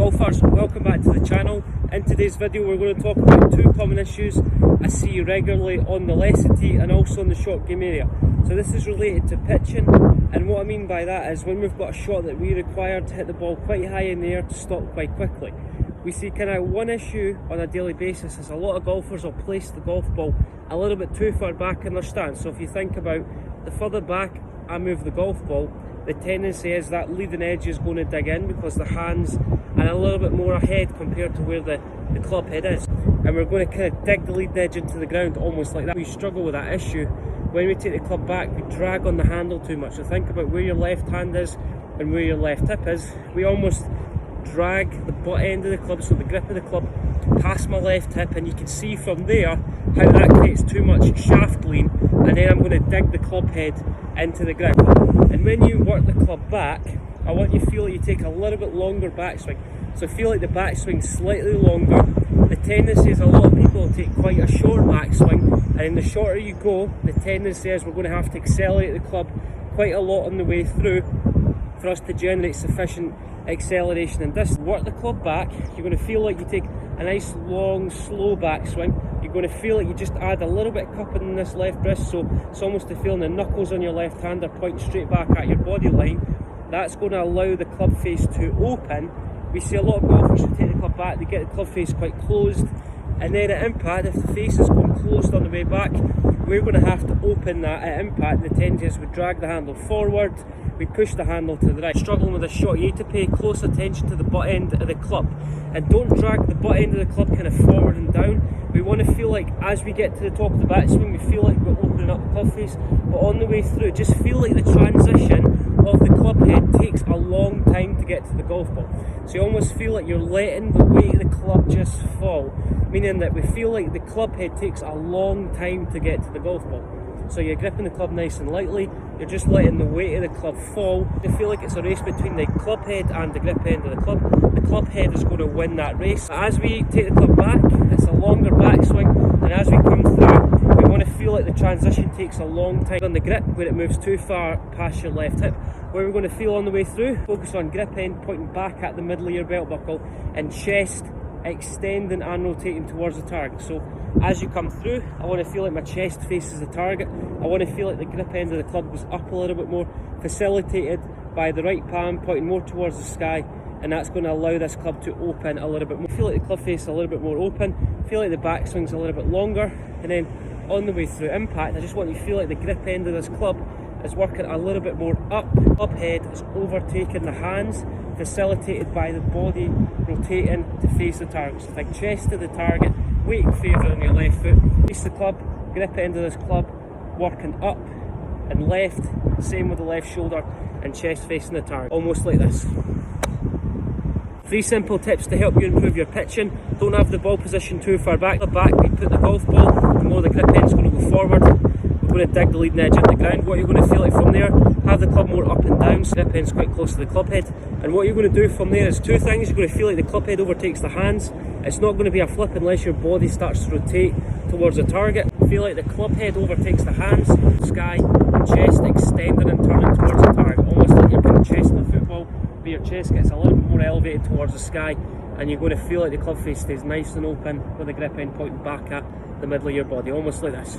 Golfers, welcome back to the channel. In today's video we're going to talk about two common issues I see regularly on the lesson tee and also in the short game area. So this is related to pitching, and what I mean by that is when we've got a shot that we require to hit the ball quite high in the air to stop quite quickly. We see kind of one issue on a daily basis is a lot of golfers will place the golf ball a little bit too far back in their stance. So if you think about the further back I move the golf ball, the tendency is that leading edge is going to dig in because the hands are a little bit more ahead compared to where the club head is. And we're going to kind of dig the leading edge into the ground almost like that. We struggle with that issue. When we take the club back, we drag on the handle too much. So think about where your left hand is and where your left hip is. We almost drag the butt end of the club, so the grip of the club, past my left hip, and you can see from there how that creates too much shaft lean, and then I'm going to dig the club head into the ground. And when you work the club back, I want you to feel like you take a little bit longer backswing. So feel like the backswing slightly longer. The tendency is a lot of people will take quite a short backswing, and the shorter you go, the tendency is we're going to have to accelerate the club quite a lot on the way through for us to generate sufficient acceleration. And this, work the club back, you're going to feel like you take a nice long slow backswing. You're going to feel like you just add a little bit of cupping in this left wrist, so it's almost the feeling the knuckles on your left hand are pointing straight back at your body line. That's going to allow the club face to open. We see a lot of golfers who take the club back, they get the club face quite closed, and then at impact, if the face is going closed on the way back, we're going to have to open that at impact. The tendency is we drag the handle forward, we push the handle to the right. Struggling with a shot, you need to pay close attention to the butt end of the club, and don't drag the butt end of the club kind of forward and down. We want to feel like as we get to the top of the backswing, we feel like we're opening up the club face, but on the way through, just feel like the transition of the club head takes a long time to get to the golf ball. So you almost feel like you're letting the weight of the club just fall, meaning that we feel like the club head takes a long time to get to the golf ball. So you're gripping the club nice and lightly, you're just letting the weight of the club fall. You feel like it's a race between the club head and the grip end of the club. The club head is going to win that race. As we take the club back, it's a longer backswing, and as we come through, we want to feel like the transition takes a long time on the grip where it moves too far past your left hip. Where we're going to feel on the way through, focus on grip end pointing back at the middle of your belt buckle, and chest extending and rotating towards the target. So as you come through, I want to feel like my chest faces the target. I want to feel like the grip end of the club goes up a little bit more, facilitated by the right palm pointing more towards the sky, and that's going to allow this club to open a little bit more. Feel like the club face is a little bit more open, feel like the backswing's a little bit longer, and then on the way through impact, I just want you to feel like the grip end of this club is working a little bit more up. Club head is overtaking the hands, facilitated by the body rotating to face the target. So think chest to the target, weight in favour on your left foot, face the club, grip end of this club working up and left, same with the left shoulder, and chest facing the target, almost like this. 3 simple tips to help you improve your pitching. Don't have the ball position too far back. The back we put the golf ball, the more the grip end's going to go forward. We're going to dig the leading edge into the ground. What you're going to feel like from there, have the club more up and down, so the grip end's quite close to the club head. And what you're going to do from there is 2 things. You're going to feel like the club head overtakes the hands. It's not going to be a flip unless your body starts to rotate towards the target. Feel like the club head overtakes the hands, sky, chest extending and turning towards the target, almost like you're putting chest in the football, but your chest gets a little bit more elevated towards the sky, and you're going to feel like the club face stays nice and open with the grip end pointing back at the middle of your body, almost like this.